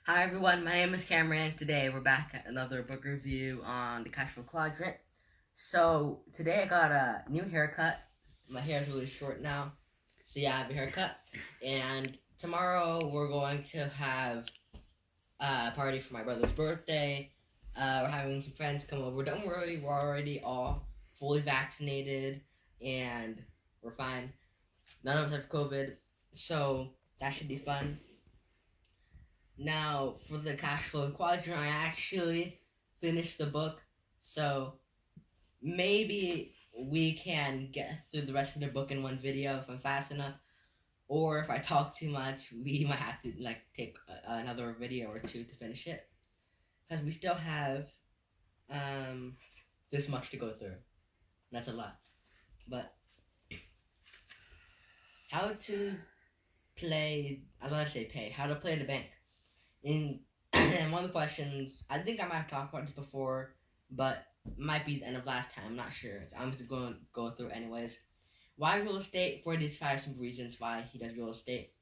Hi everyone, my name is Cameron. Today we're back at another book review on the CashFlow Quadrant. So today I got a new haircut. My hair is really short now, so yeah, I have a haircut. And tomorrow we're going to have a party for my brother's birthday. We're having some friends come over. Don't worry, we're already all fully vaccinated and we're fine. None of us have COVID, so that should be fun. Now, for the CashFlow Quadrant, I actually finished the book, so maybe we can get through the rest of the book in one video if I'm fast enough, or if I talk too much, we might have to take another video or two to finish it, because we still have this much to go through. That's a lot, but how to play? I was about to say pay. How to play the bank? In and one of the questions, I think I might have talked about this before, but might be the end of last time. I'm not sure. So I'm just going to go through it anyways. Why real estate? For these 5 simple reasons why he does real estate.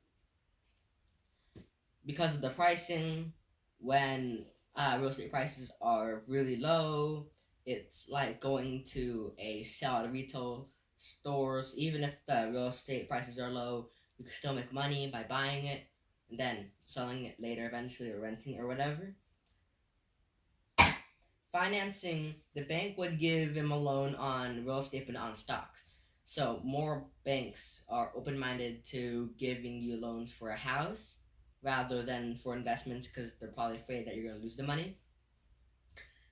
Because of the pricing. When real estate prices are really low, it's like going to a sale at retail stores. Even if the real estate prices are low, you can still make money by buying it and then selling it later eventually, or renting or whatever. Financing, the bank would give him a loan on real estate but not on stocks. So more banks are open-minded to giving you loans for a house rather than for investments, because they're probably afraid that you're going to lose the money.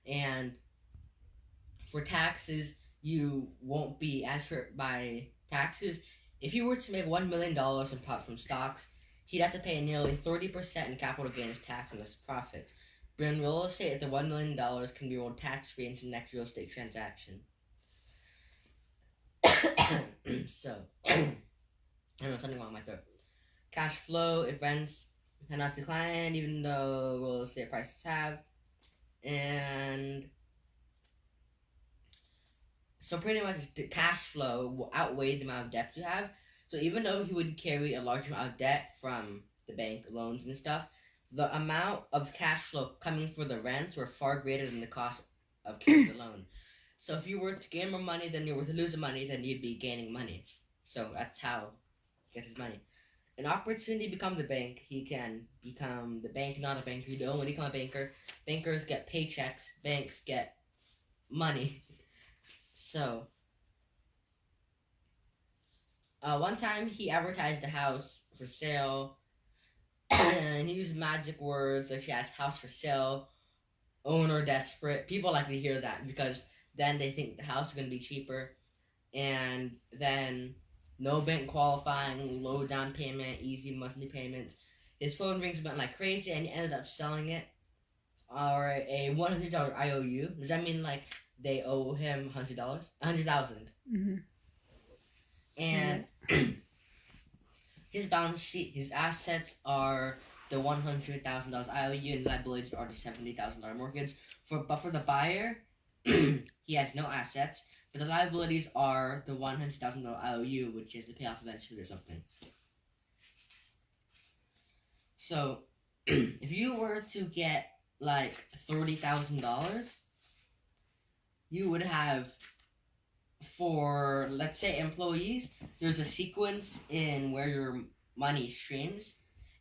And for taxes, you won't be as hurt by taxes. If you were to make $1 million in profit from stocks, he'd have to pay nearly 30% in capital gains tax on his profits. But in real estate, the $1 million can be rolled tax-free into the next real estate transaction. So, I don't know, something wrong with my throat. Cash flow, if rents have not declined, even though real estate prices have. And so pretty much the cash flow will outweigh the amount of debt you have. So even though he would carry a large amount of debt from the bank loans and stuff, the amount of cash flow coming for the rents were far greater than the cost of carrying the loan. So if you were to gain more money than you were to lose the money, then you'd be gaining money. So that's how he gets his money. An opportunity to become the bank. He can become the bank, not a banker. You don't want to become a banker. Bankers get paychecks. Banks get money. So, one time he advertised a house for sale, and he used magic words like he has house for sale, owner desperate. People like to hear that because then they think the house is going to be cheaper, and then no bank qualifying, low down payment, easy monthly payments. His phone rings went like crazy, and he ended up selling it or a $100 IOU. Does that mean like they owe him $100? $100,000. Mm-hmm. And his balance sheet, his assets are the $100,000 IOU, and liabilities are the $70,000 mortgage. But for the buyer, he has no assets. But the liabilities are the $100,000 IOU, which is to pay off eventually or something. So, if you were to get like $30,000, you would have, for let's say employees, there's a sequence in where your money streams.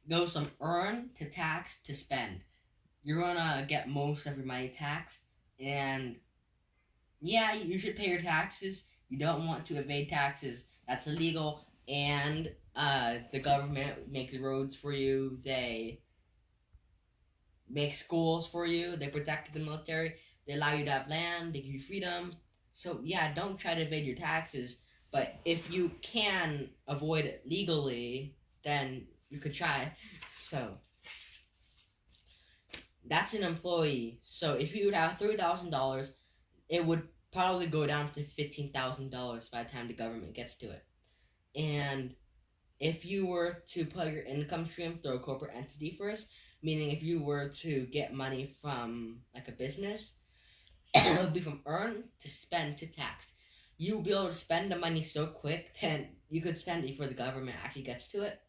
It goes from earn to tax to spend. You're gonna get most of your money taxed, and yeah, you should pay your taxes. You don't want to evade taxes. That's illegal. And the government makes roads for you. They make schools for you. They protect the military. They allow you to have land. They give you freedom. So yeah, don't try to evade your taxes. But if you can avoid it legally, then you could try. So that's an employee. So if you would have $3,000, it would probably go down to $15,000 by the time the government gets to it. And if you were to put your income stream through a corporate entity first, meaning if you were to get money from like a business, it would be from earn to spend to tax. You will be able to spend the money so quick that you could spend it before the government actually gets to it.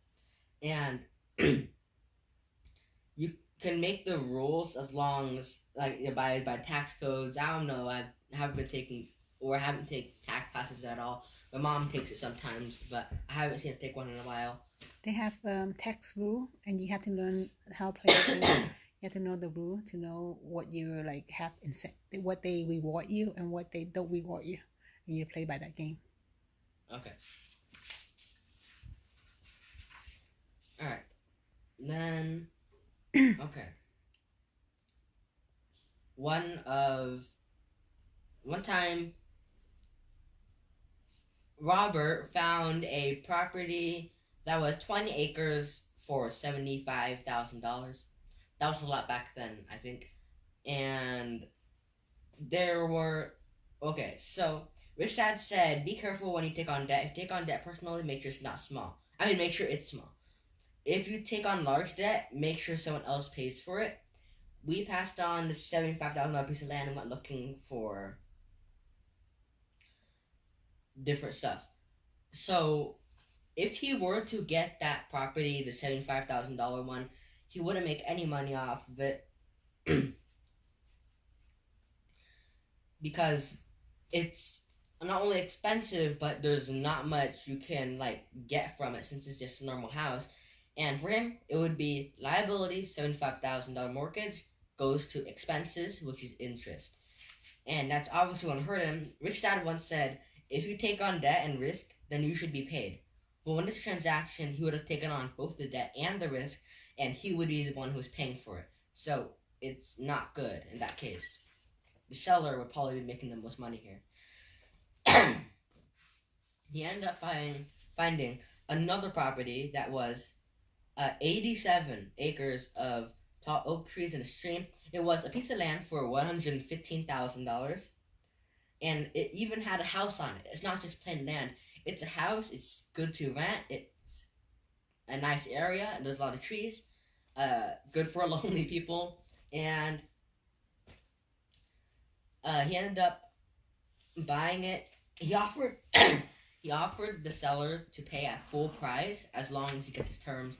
And you can make the rules as long as like you abide by tax codes. I don't know. I haven't been taking or haven't taken tax classes at all. My mom takes it sometimes, but I haven't seen her take one in a while. They have tax rule, and you have to learn how to play the rule. You have to know the rule to know what you like have what they reward you and what they don't reward you, and you play by that game. Okay. All right. Then okay. One time Robert found a property that was 20 acres for $75,000. That was a lot back then, I think. And there were okay, so Rich Dad said, "Be careful when you take on debt. If you take on debt personally, make sure it's not small. I mean, make sure it's small. If you take on large debt, make sure someone else pays for it." We passed on the $75,000 piece of land and went looking for different stuff. So, if he were to get that property, the $75,000 one, he wouldn't make any money off of it because it's not only expensive, but there's not much you can like get from it since it's just a normal house. And for him, it would be liability, $75,000 mortgage goes to expenses, which is interest, and that's obviously going to hurt him. Rich Dad once said, "If you take on debt and risk, then you should be paid." But in this transaction, he would have taken on both the debt and the risk, and he would be the one who's paying for it. So it's not good in that case. The seller would probably be making the most money here. He ended up finding another property that was 87 acres of tall oak trees and a stream. It was a piece of land for $115,000, and it even had a house on it. It's not just plain land. It's a house. It's good to rent. It's a nice area, and there's a lot of trees. Good for lonely people, and he ended up buying it. He offered he offered the seller to pay at full price as long as he gets his terms.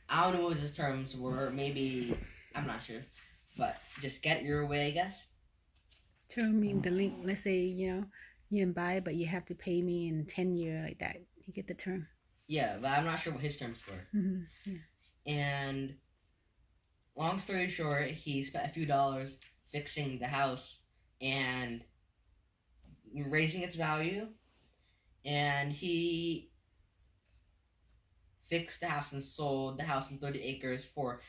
I don't know what his terms were. Maybe I'm not sure, but just get it your way, I guess. Term mean the link. Let's say you can buy, but you have to pay me in 10 years like that. You get the term. Yeah, but I'm not sure what his terms were. Yeah. And long story short, he spent a few dollars fixing the house and raising its value, and he fixed the house and sold the house in 30 acres for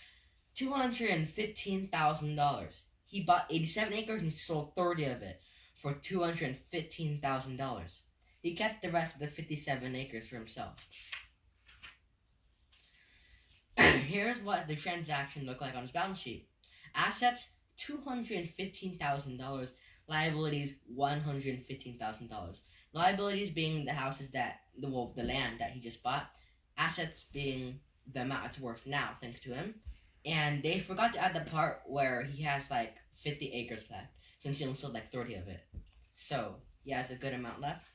$215,000. He bought 87 acres and he sold 30 of it for $215,000. He kept the rest of the 57 acres for himself. Here's what the transaction looked like on his balance sheet. Assets, $215,000. Liabilities, $115,000. Liabilities being the houses that the land that he just bought. Assets being the amount it's worth now, thanks to him. And they forgot to add the part where he has like 50 acres left, since he only sold like 30 of it. So he has a good amount left.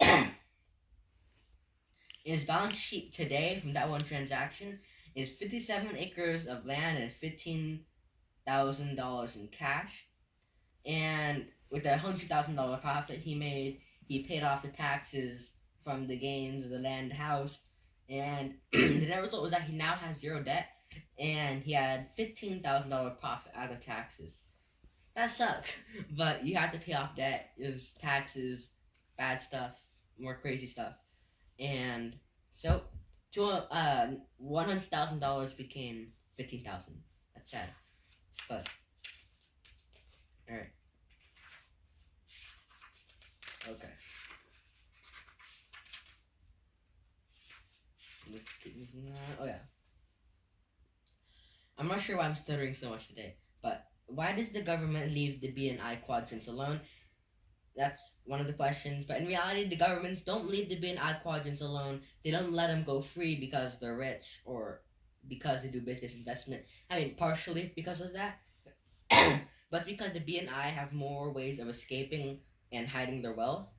In his balance sheet today, from that one transaction, is 57 acres of land and $15,000 in cash. And with the $100,000 profit he made, he paid off the taxes from the gains of the land house. And the net result was that he now has zero debt, and he had $15,000 profit out of taxes. That sucks, but you have to pay off debt. There's taxes, bad stuff, more crazy stuff. And so, $100,000 became $15,000. That's sad, but all right. Okay. Oh yeah. I'm not sure why I'm stuttering so much today, but why does the government leave the BNI quadrants alone? That's one of the questions. But in reality, the governments don't leave the BNI quadrants alone. They don't let them go free because they're rich or because they do business investment. I mean, partially because of that, but because the BNI have more ways of escaping and hiding their wealth.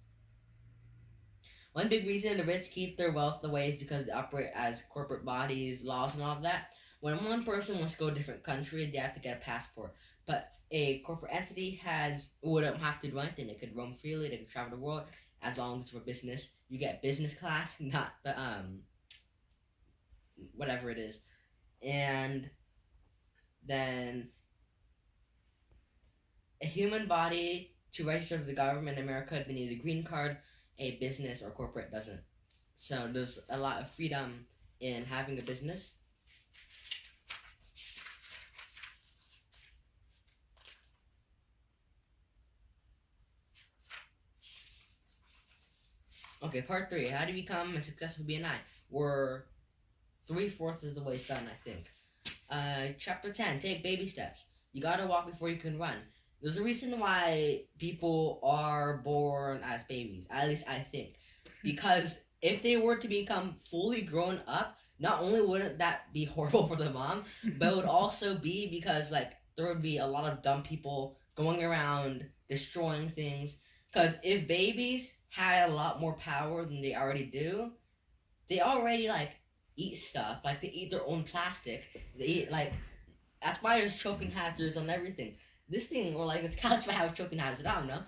One big reason the rich keep their wealth away is because they operate as corporate bodies, laws, and all of that. when one person wants to go to a different country, they have to get a passport. But a corporate entity wouldn't have to do anything. They could roam freely. They could travel the world as long as it's for business. You get business class, not the whatever it is, and then a human body to register with the government in America, they need a green card. A business or corporate doesn't. So there's a lot of freedom in having a business. Okay, part 3. How to become a successful BNI? We're 3/4 of the way done, I think. Chapter 10. Take baby steps. You gotta walk before you can run. There's a reason why people are born as babies. At least I think. Because if they were to become fully grown up, not only wouldn't that be horrible for the mom, but it would also be because, like, there would be a lot of dumb people going around destroying things. Because if babies had a lot more power than they already do, they already, like, eat stuff. Like, they eat their own plastic. They eat, like, that's why there's choking hazards on everything. This thing, or, like, it's kind of have choking hazards, I don't know.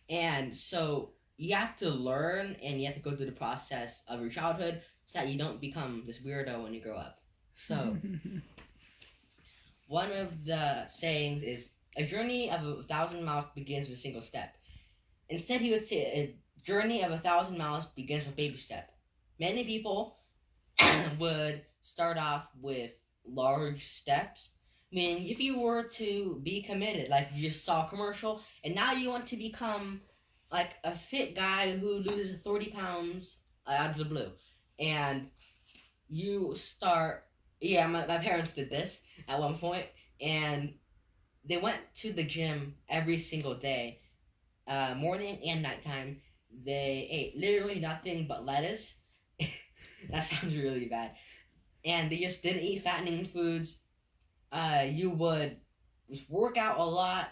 And so you have to learn, and you have to go through the process of your childhood so that you don't become this weirdo when you grow up. So, one of the sayings is, a journey of 1,000 miles begins with a single step. Instead, he would say, a journey of 1,000 miles begins with a baby step. Many people would start off with large steps. I mean, if you were to be committed, like you just saw a commercial, and now you want to become like a fit guy who loses 30 pounds out of the blue, and you start, my parents did this at one point, and they went to the gym every single day, morning and nighttime. They ate literally nothing but lettuce. That sounds really bad. And they just didn't eat fattening foods. You would just work out a lot,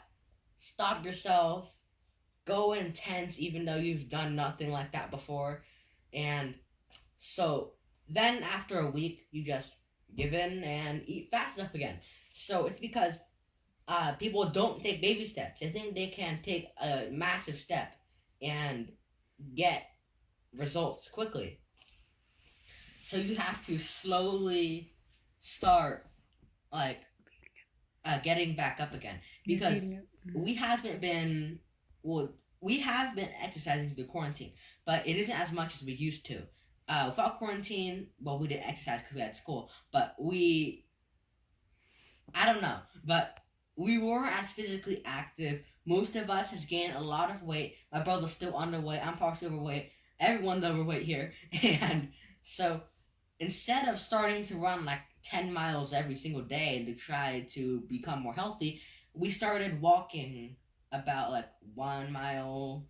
stop yourself, go intense even though you've done nothing like that before. And so then after a week, you just give in and eat fast enough again. So it's because people don't take baby steps. They think they can take a massive step and get results quickly. So you have to slowly start, like, getting back up again. Because we have been exercising through quarantine, but it isn't as much as we used to. Without quarantine, well, we didn't exercise because we had school, but I don't know, but we weren't as physically active. Most of us has gained a lot of weight. My brother's still underweight. I'm partially overweight. Everyone's overweight here. And so instead of starting to run like 10 miles every single day to try to become more healthy, we started walking about like 1 mile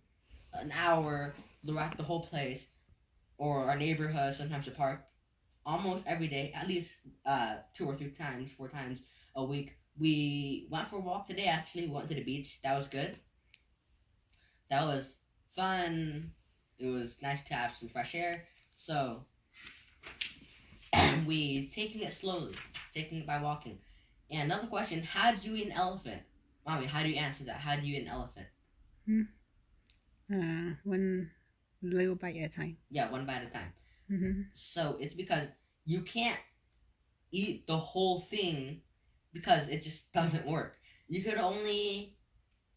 an hour throughout the whole place or our neighborhood, sometimes a park, almost every day, at least 2 or 3 times, 4 times a week. We went for a walk today, actually. We went to the beach. That was good. That was fun. It was nice to have some fresh air. So, we taking it slowly. Taking it by walking. And another question, how do you eat an elephant? Mommy, how do you answer that? How do you eat an elephant? One little bite at a time. Yeah, one bite at a time. Mm-hmm. So, it's because you can't eat the whole thing because it just doesn't work. You could only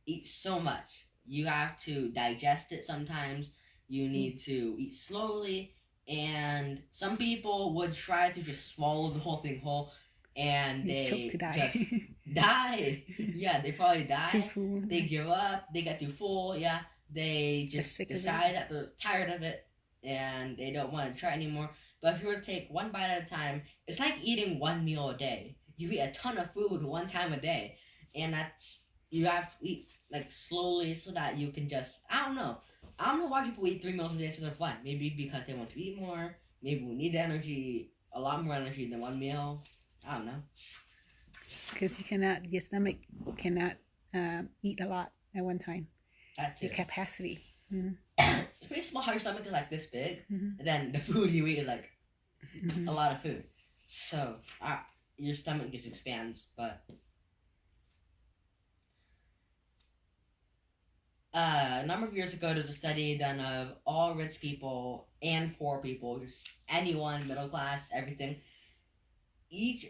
eat so much. You have to digest it sometimes. You need to eat slowly. And some people would try to just swallow the whole thing whole. And they choke to die. just die. Yeah, they probably die. Too full. They give up. They get too full. Yeah, they just decide that they're tired of it. And they don't want to try anymore. But if you were to take one bite at a time, it's like eating one meal a day. You eat a ton of food one time a day, and you have to eat like slowly so that you can just, I don't know why people eat 3 meals a day instead of one. Maybe because they want to eat more. Maybe we need the energy, a lot more energy than one meal. I don't know. Because your stomach cannot eat a lot at one time. That too. Your capacity. Mm-hmm. It's pretty small how your stomach is like this big, and then the food you eat is like a lot of food. So your stomach just expands. But a number of years ago, there was a study done of all rich people and poor people, just anyone, middle class, everything. Each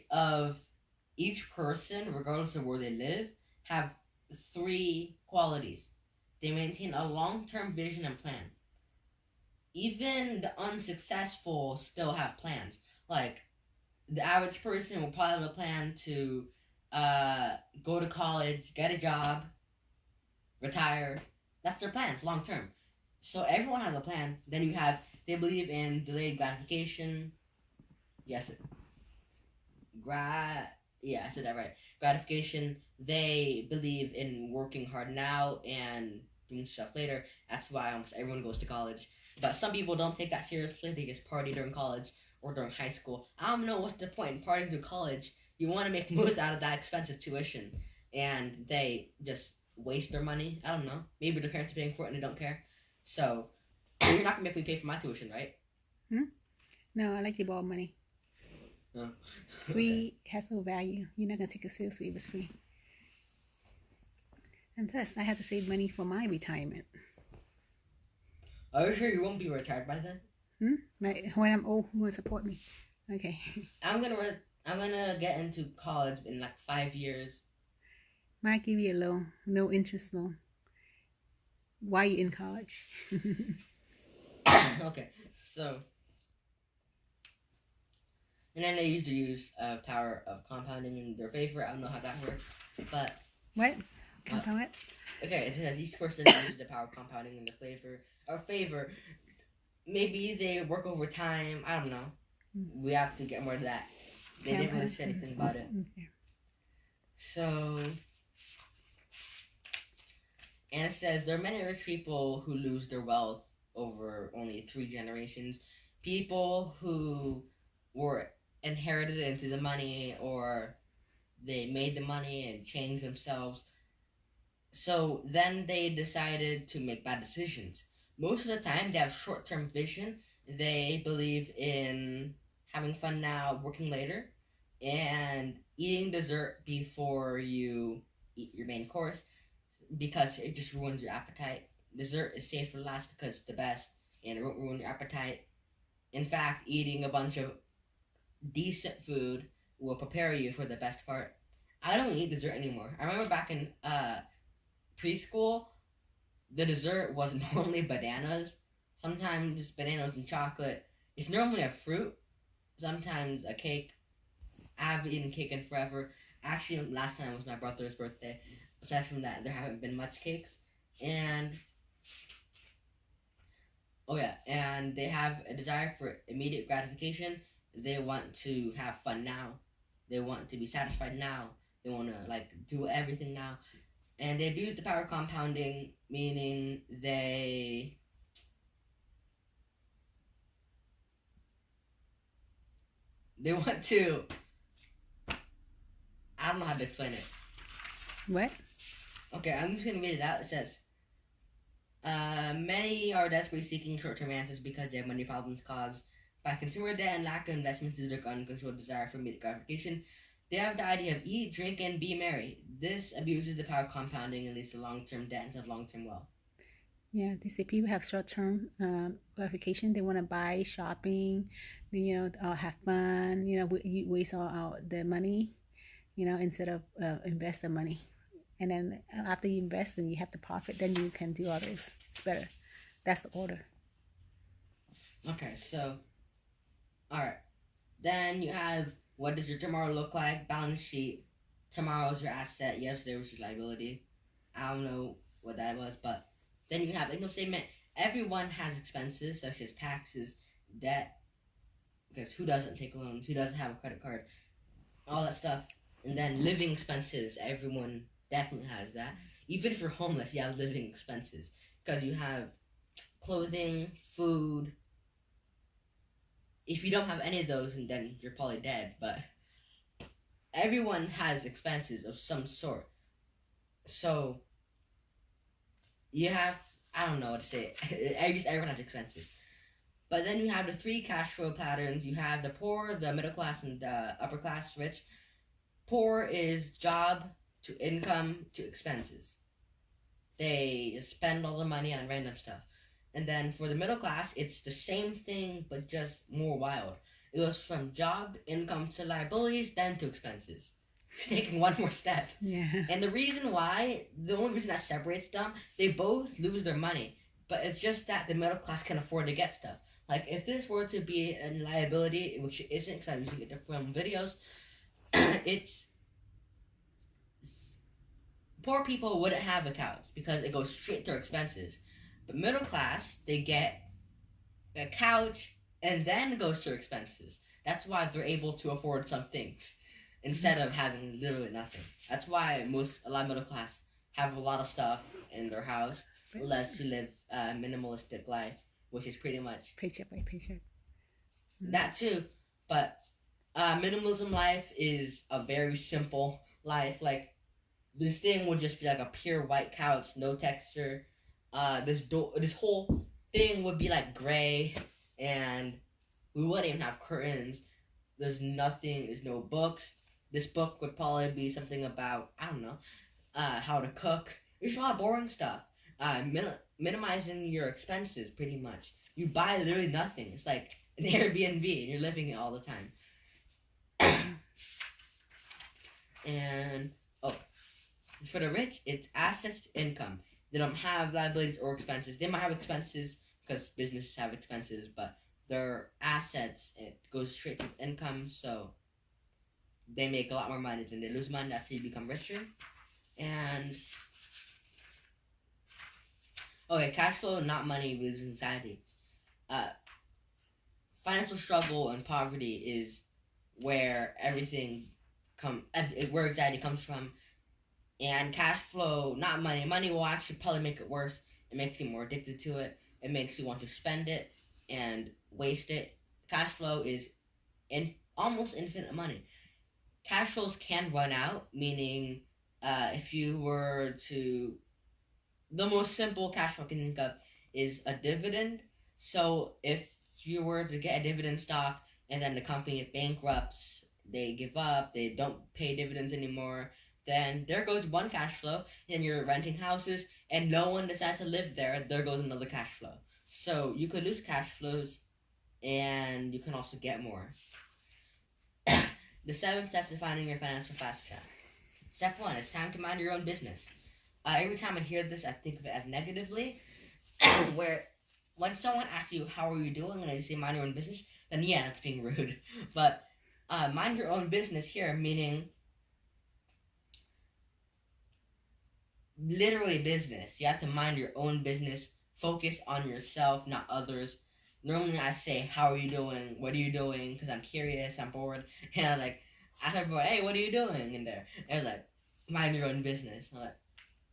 person, regardless of where they live, have three qualities. They maintain a long-term vision and plan. Even the unsuccessful still have plans. Like the average person will probably have a plan to go to college, get a job, retire. That's their plans long term. So everyone has a plan. Then you have they believe in delayed gratification. Yes, yeah, I said that right. Gratification. They believe in working hard now and doing stuff later. That's why almost everyone goes to college. But some people don't take that seriously. They just party during college or during high school. I don't know what's the point in partying through college. You want to make most out of that expensive tuition, and they just waste their money. I don't know. Maybe the parents are paying for it and they don't care. So you're not gonna make me pay for my tuition, right? No, I like to borrow money. Oh. Free has no value. You're not gonna take it seriously if it's free. And plus, I have to save money for my retirement. Are you sure you won't be retired by then? When I'm old, who will support me? Okay. I'm gonna get into college in like 5 years. Might give you a loan, no interest loan. Why you in college? Okay, so and then they used to use power of compounding in their favor. I don't know how that works, but What? Compound what? okay, it says each person uses the power of compounding in their favor. Maybe they work overtime. I don't know. We have to get more to that. They didn't really say anything about it. Okay. So, and it says there are many rich people who lose their wealth over only 3 generations. People who were inherited into the money, or they made the money and changed themselves. So then they decided to make bad decisions. Most of the time, they have short-term vision. They believe in having fun now, working later, and eating dessert before you eat your main course, because it just ruins your appetite. Dessert is safe for last because it's the best, and it won't ruin your appetite. In fact, eating a bunch of decent food will prepare you for the best part. I don't eat dessert anymore. I remember back in preschool, the dessert was normally bananas, sometimes bananas and chocolate. It's normally a fruit, sometimes a cake. I haven't eaten cake in forever. Actually, last time was my brother's birthday. Aside from that, there haven't been much cakes. And and they have a desire for immediate gratification. They want to have fun now. They want to be satisfied now. They want to do everything now. And they abuse the power of compounding, meaning they want to. I don't know how to explain it. What? Okay, I'm just gonna read it out. It says, many are desperately seeking short-term answers because they have money problems caused by consumer debt and lack of investments due to their uncontrolled desire for immediate gratification. They have the idea of eat, drink, and be merry. This abuses the power of compounding and leads to long-term debt instead of long-term wealth. Yeah, they say people have short-term gratification. They want to buy, shopping, have fun. We waste all the money, instead of invest the money. And then after you invest and you have the profit, then you can do others. It's better. That's the order. Okay, so, all right. Then you have, what does your tomorrow look like? Balance sheet. Tomorrow's your asset. Yesterday was your liability. I don't know what that was, but then you have income statement. Everyone has expenses such as taxes, debt, because who doesn't take loans? Who doesn't have a credit card? All that stuff. And then living expenses. Everyone definitely has that. Even if you're homeless, you have living expenses because you have clothing, food. If you don't have any of those, then you're probably dead. But everyone has expenses of some sort. So you have, I don't know what to say. I guess everyone has expenses. But then you have the three cash flow patterns. You have the poor, the middle class, and the upper class rich. Poor is job to income to expenses. They spend all the money on random stuff. And then for the middle class, it's the same thing but just more wild. It goes from job, income to liabilities, then to expenses. It's taking one more step. Yeah. And the reason why, the only reason that separates them, they both lose their money. But it's just that the middle class can afford to get stuff. Like, if this were to be a liability, which it isn't because I'm using it to film videos, it's... Poor people wouldn't have a couch because it goes straight to expenses. But middle class, they get a couch and then it goes to expenses. That's why they're able to afford some things instead of having literally nothing. That's why a lot of middle class have a lot of stuff in their house, less to live a minimalistic life, which is pretty much Paycheck by paycheck. that too. But minimalism life is a very simple life. Like, this thing would just be like a pure white couch, no texture. This whole thing would be like gray, and we wouldn't even have curtains. There's nothing. There's no books. This book would probably be something about, I don't know, how to cook. There's a lot of boring stuff. Minimizing your expenses, pretty much. You buy literally nothing. It's like an Airbnb, and you're living it all the time. And for the rich, it's assets to income. They don't have liabilities or expenses. They might have expenses because businesses have expenses, but their assets, it goes straight to income, so they make a lot more money than they lose money. That's how you become richer. And okay, cash flow, not money, we lose anxiety. Financial struggle and poverty is where where anxiety comes from. And cash flow, not money. Money will actually probably make it worse. It makes you more addicted to it. It makes you want to spend it and waste it. Cash flow is almost infinite money. Cash flows can run out, meaning if you were to... The most simple cash flow I can think of is a dividend. So if you were to get a dividend stock and then the company bankrupts, they give up, they don't pay dividends anymore, then there goes one cash flow, and you're renting houses, and no one decides to live there, there goes another cash flow. So you could lose cash flows, and you can also get more. The 7 steps to finding your financial fast track. Step 1, it's time to mind your own business. Every time I hear this, I think of it as negatively, where when someone asks you, how are you doing, and they say mind your own business, then yeah, that's being rude. But mind your own business here, meaning literally business. You have to mind your own business, focus on yourself, not others. Normally I say, how are you doing? What are you doing? Because I'm curious, I'm bored. And I'm like, ask everyone, hey, what are you doing in there? And it's like, mind your own business. I'm like,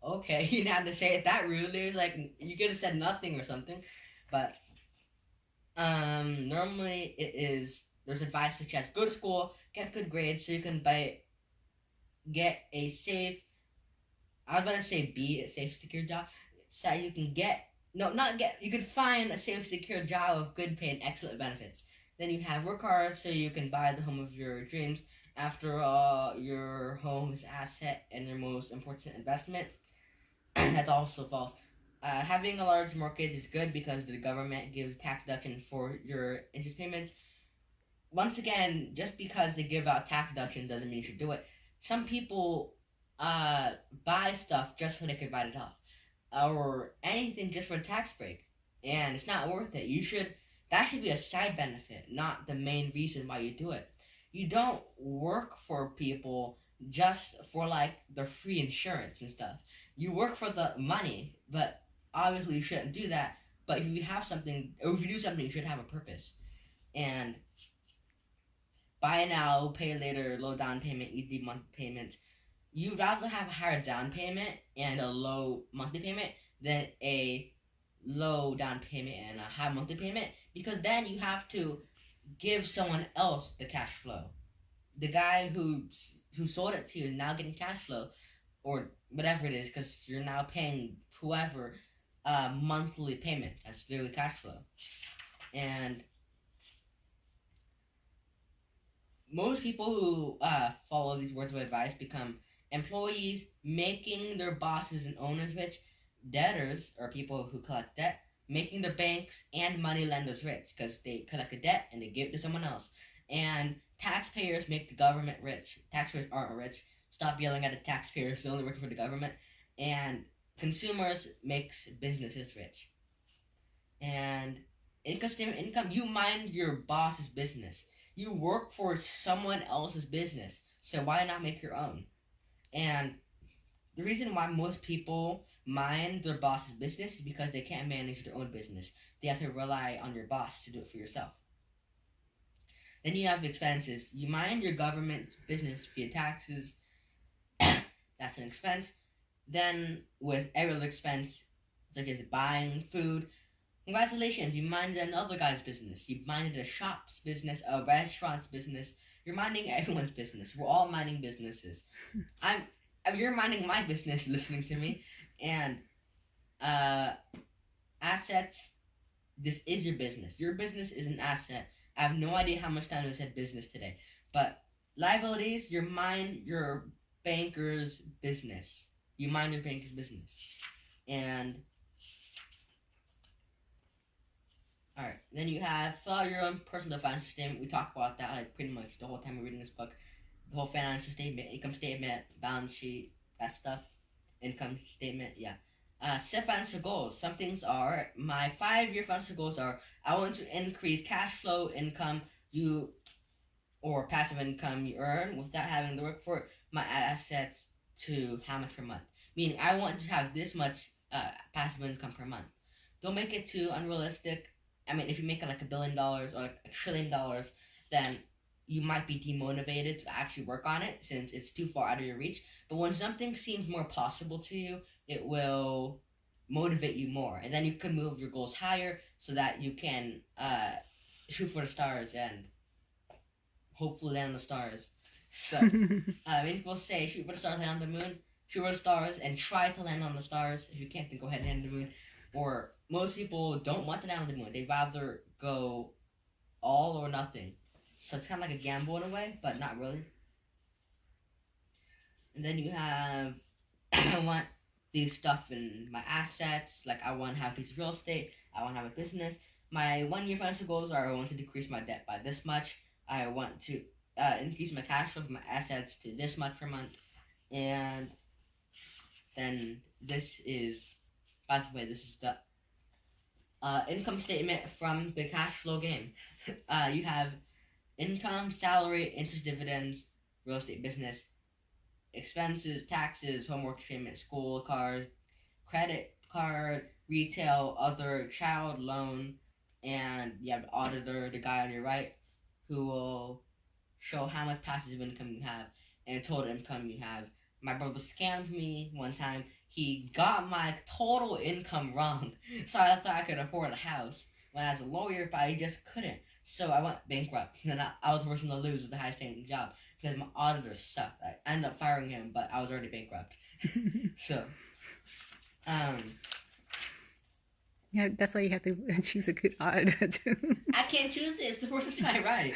okay, you didn't have to say it that rudely. It was like, you could have said nothing or something. But normally there's advice such as go to school, get good grades so you can get a safe, I was about to say be a safe, secure job, so you can you can find a safe, secure job with good pay and excellent benefits. Then you have work hard so you can buy the home of your dreams. After all, your home is asset and your most important investment. That's also false. Having a large mortgage is good because the government gives tax deduction for your interest payments. Once again, just because they give out tax deduction doesn't mean you should do it. Some people buy stuff just so they could write it off, or anything just for a tax break, and it's not worth it. That should be a side benefit, not the main reason why you do it. You don't work for people just for like their free insurance and stuff. You work for the money, but obviously you shouldn't do that. But if you have something, or if you do something, you should have a purpose. And buy now, pay later, low down payment, easy monthly payments. You'd rather have a higher down payment and a low monthly payment than a low down payment and a high monthly payment, because then you have to give someone else the cash flow. The guy who sold it to you is now getting cash flow, or whatever it is, because you're now paying whoever monthly payment. That's literally cash flow. And most people who follow these words of advice become employees, making their bosses and owners rich, debtors, or people who collect debt, making the banks and money lenders rich because they collect a debt and they give it to someone else. And taxpayers make the government rich. Taxpayers aren't rich. Stop yelling at the taxpayers. They're only working for the government. And consumers makes businesses rich. And income, you mind your boss's business. You work for someone else's business, so why not make your own? And the reason why most people mind their boss's business is because they can't manage their own business. They have to rely on your boss to do it for yourself. Then you have expenses. You mind your government's business via taxes. That's an expense. Then with every other expense, such as buying food, congratulations, you minded another guy's business. You minded a shop's business, a restaurant's business. You're minding everyone's business. We're all minding businesses. You're minding my business listening to me. And assets, this is your business. Your business is an asset. I have no idea how much time I said business today. But liabilities, you mind your banker's business. You mind your banker's business. And alright, then you have fill out your own personal financial statement. We talk about that like pretty much the whole time we're reading this book. The whole financial statement, income statement, balance sheet, that stuff. Income statement, yeah. Set financial goals. Some things are, my 5-year financial goals are, I want to increase cash flow income or passive income you earn without having to work for it, my assets to how much per month. Meaning, I want to have this much passive income per month. Don't make it too unrealistic. I mean, if you make it like $1 billion or like $1 trillion, then you might be demotivated to actually work on it since it's too far out of your reach. But when something seems more possible to you, it will motivate you more. And then you can move your goals higher so that you can shoot for the stars and hopefully land on the stars. So, many people say shoot for the stars, land on the moon. Shoot for the stars and try to land on the stars. If you can't, then go ahead and land on the moon. Or most people don't want to land on the moon. They'd rather go all or nothing. So it's kind of like a gamble in a way, but not really. And then you have, I want these stuff in my assets. Like I want to have a piece of real estate. I want to have a business. My 1-year financial goals are I want to decrease my debt by this much. I want to increase my cash flow from my assets to this much per month. And then this is, by the way, this is the income statement from the cash flow game. You have income, salary, interest, dividends, real estate business, expenses, taxes, homework payment, school, cars, credit card, retail, other, child loan, and you have the auditor, the guy on your right, who will show how much passive income you have and total income you have. My brother scammed me one time. He got my total income wrong, so I thought I could afford a house when I was a lawyer, but I just couldn't. So I went bankrupt, and then I was the person to lose with the highest paying job because my auditor sucked. I ended up firing him, but I was already bankrupt. So, yeah, that's why you have to choose a good auditor too. I can't choose it. It's the person to my right.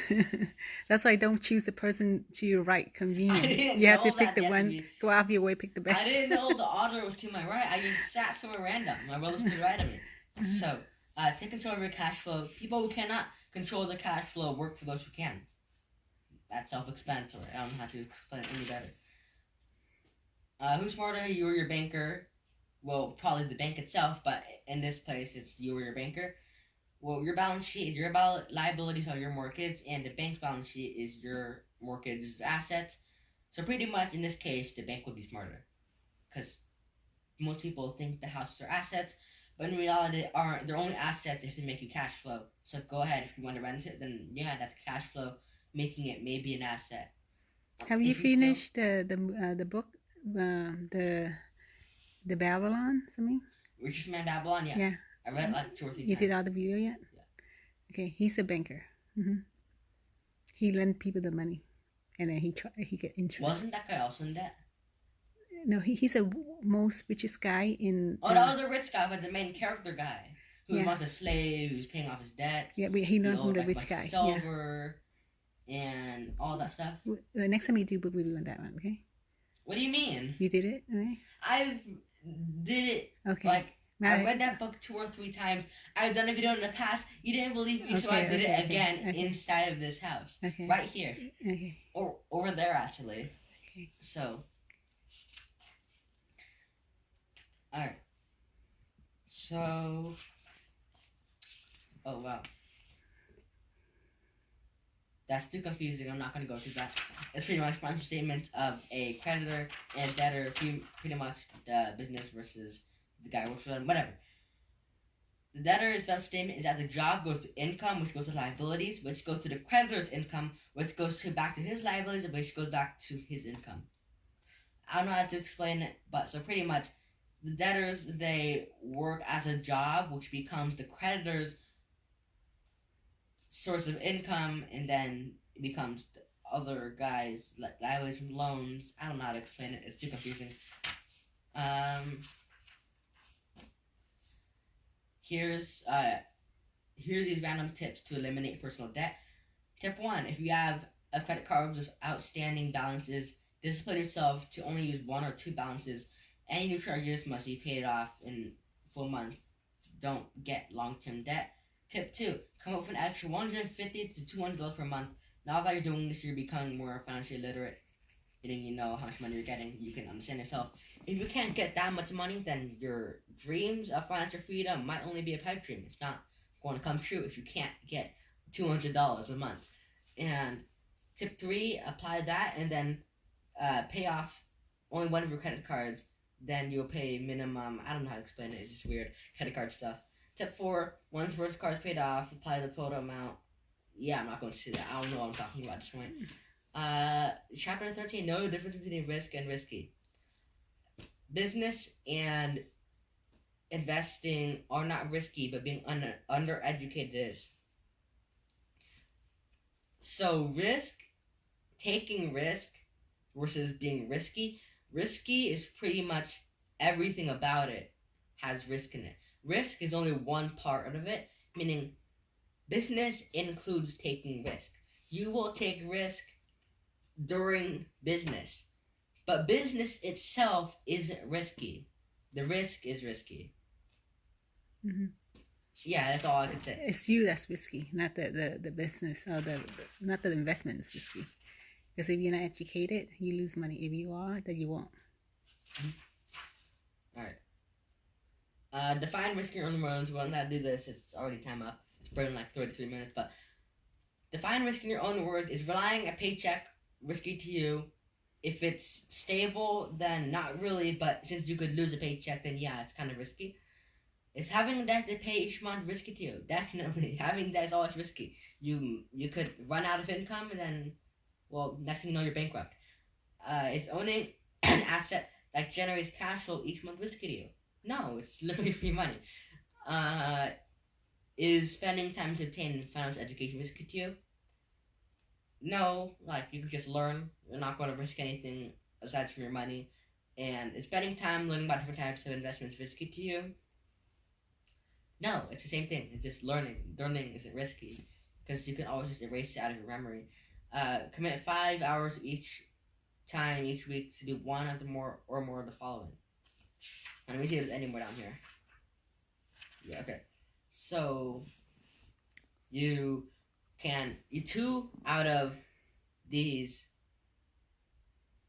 That's why don't choose the person to your right. Convenient. I didn't You have know to pick that the one. be... Go out of your way, pick the best. I didn't know the auditor was to my right. I just sat somewhere random. My brother stood right of me. So, take control of your cash flow. People who cannot control the cash flow work for those who can. That's self-explanatory. I don't know how to explain it any better. Who's smarter, you or your banker? Well, probably the bank itself, but in this place, it's you or your banker. Well, your balance sheet is your liabilities are your mortgage, and the bank's balance sheet is your mortgage assets. So pretty much, in this case, the bank would be smarter. Because most people think the houses are assets, but in reality, they're only assets if they make you cash flow. So go ahead, if you want to rent it, then yeah, that's cash flow, making it maybe an asset. Have you finished the book, the Babylon, something? Richest Man Babylon, yeah. Yeah. I read it like 2 or 3 You times. did all the video yet? Yeah. Okay, he's a banker. He lent people the money, and then he get interest. Wasn't that guy also in debt? No, he's the most richest guy in. Oh, the other rich guy, but the main character guy. who Yeah. wants a slave, who's paying off his debts. Yeah, he He learned from owed the like a rich bunch guy. of silver and all that stuff. The next time you do book review on that one, okay? What do you mean? You did it, okay? I've did it. Okay. Like, Now, I read that book 2 or 3 times. I've done a video in the past. You didn't believe me, so I did it again inside of this house. Okay. Right here. Okay. Or over there, actually. Okay. So. Alright. So. Oh, wow. That's too confusing. I'm not going to go through that. It's pretty much financial statements of a creditor and debtor. Pretty much the business versus the guy who works for them. Whatever. The debtor's financial statement is that the job goes to income, which goes to liabilities, which goes to the creditor's income, which goes back to his liabilities, which goes back to his income. I don't know how to explain it, but so pretty much the debtors, they work as a job, which becomes the creditor's source of income, and then it becomes the other guys' liabilities from loans. I don't know how to explain it. It's too confusing. Here's these random tips to eliminate personal debt. Tip 1: if you have a credit card with outstanding balances, discipline yourself to only use 1 or 2 balances. Any new charges must be paid off in full month. Don't get long-term debt. Tip 2: come up with an extra $150 to $200 per month. Now that you're doing this, you're becoming more financially literate. Meaning you know how much money you're getting. You can understand yourself. If you can't get that much money, then your dreams of financial freedom might only be a pipe dream. It's not going to come true if you can't get $200 a month. And tip 3: apply that and then pay off only one of your credit cards. Then you'll pay minimum. I don't know how to explain it. It's just weird credit card stuff. Tip 4: once first card's paid off, apply the total amount. Yeah, I'm not going to say that. I don't know what I'm talking about at this point. Chapter 13: know the difference between risk and risky. Business and investing are not risky, but being undereducated is. So taking risk versus being risky. Risky is pretty much everything about it has risk in it. Risk is only one part of it, meaning business includes taking risk. You will take risk during business, but business itself isn't risky. The risk is risky. Mm-hmm. Yeah, that's all I can say. It's you that's risky, not the business or not the investment is risky. Because if you're not educated, you lose money. If you are, then you won't. Alright. Define risk in your own words. We're not do this. It's already time up. It's burning like 33 minutes. But define risk in your own words. Is relying a paycheck risky to you? If it's stable, then not really. But since you could lose a paycheck, then yeah, it's kind of risky. Is having debt to pay each month risky to you? Definitely. Having debt is always risky. You could run out of income and then, well, next thing you know, you're bankrupt. Is owning an asset that generates cash flow each month risky to you? No, it's literally free money. Is spending time to obtain financial education risky to you? No, like you could just learn. You're not going to risk anything aside from your money. And is spending time learning about different types of investments risky to you? No, it's the same thing. It's just learning. Learning isn't risky because you can always just erase it out of your memory. Commit 5 hours each week to do one of the more of the following. And let me see if there's any more down here. Yeah, okay. So you 2 out of these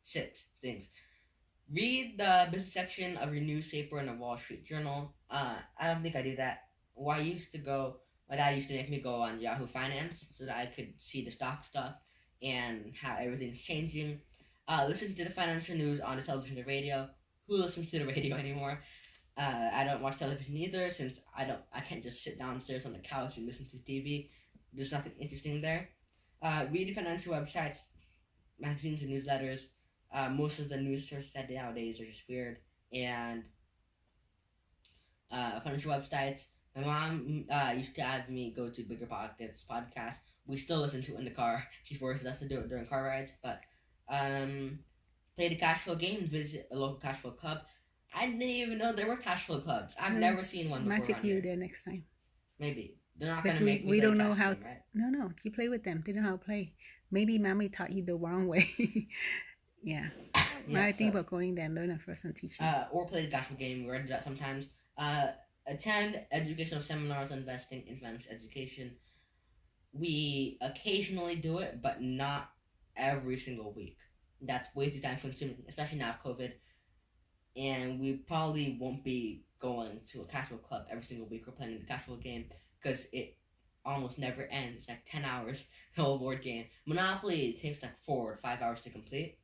6 things. Read the business section of your newspaper in the Wall Street Journal. I don't think I do that. Well, my dad used to make me go on Yahoo Finance so that I could see the stock stuff and how everything's changing. Listen to the financial news on the television and radio. Who listens to the radio anymore? I don't watch television either since I can't just sit downstairs on the couch and listen to TV. There's nothing interesting there. Read financial websites, magazines, and newsletters. Most of the news sources nowadays are just weird. And financial websites. My mom used to have me go to Bigger Pockets podcast. We still listen to it in the car. She forces us to do it during car rides. But play the CashFlow game. Visit a local CashFlow club. I didn't even know there were CashFlow clubs. I've Nice. never seen one before. Might take around you here. there next time. Maybe they're not Because gonna make me we play don't know Cash how. game, right? No, you play with them. They know how to play. Maybe mommy taught you the wrong way. Yeah. Yeah, I think about going there and learn it first and teaching. Or play the CashFlow game. We already do that sometimes. Attend educational seminars on investing in financial education. We occasionally do it, but not every single week. That's way too time consuming, especially now with COVID. And we probably won't be going to a CashFlow club every single week or playing the CashFlow game because it almost never ends. It's like 10 hours, the whole board game. Monopoly takes like 4 to 5 hours to complete.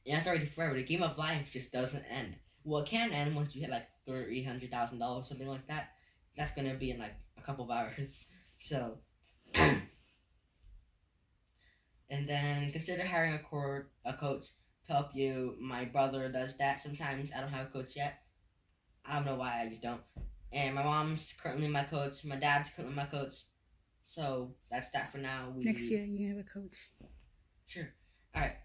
And that's already forever. The game of life just doesn't end. Well, it can end once you hit like $300,000, something like that. That's gonna be in like a couple of hours. So, and then consider hiring a coach to help you. My brother does that sometimes. I don't have a coach yet. I don't know why, I just don't. And my mom's currently my coach. My dad's currently my coach. So that's that for now. Next year you have a coach. Sure. All right.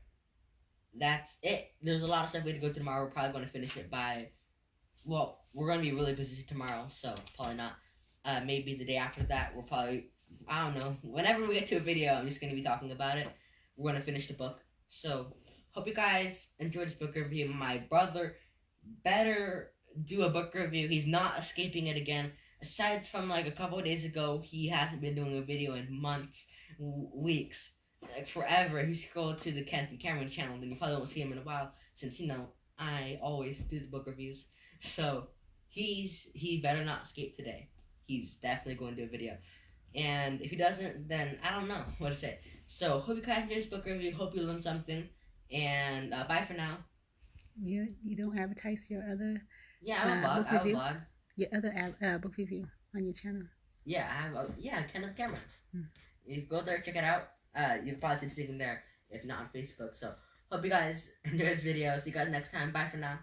That's it. There's a lot of stuff we have to go through tomorrow. We're probably going to finish it by. Well, we're going to be really busy tomorrow, so probably not. Maybe the day after that, we'll probably. I don't know. Whenever we get to a video, I'm just going to be talking about it. We're going to finish the book. So, hope you guys enjoyed this book review. My brother better do a book review. He's not escaping it again. Aside from like a couple of days ago, he hasn't been doing a video in months, weeks, like forever. He scrolled to the Kenneth and Cameron channel, and you probably won't see him in a while since I always do the book reviews. So he better not escape today. He's definitely going to do a video. And if he doesn't, then I don't know what to say. So, hope you guys enjoyed this book review. Hope you learned something. And bye for now. You don't advertise your other. Yeah, I have a blog. book I have a review? blog. Your other book review on your channel. Yeah, I have Kenneth Cameron. You go there, check it out. You can probably see it there, if not on Facebook. So, hope you guys enjoy this video. See you guys next time. Bye for now.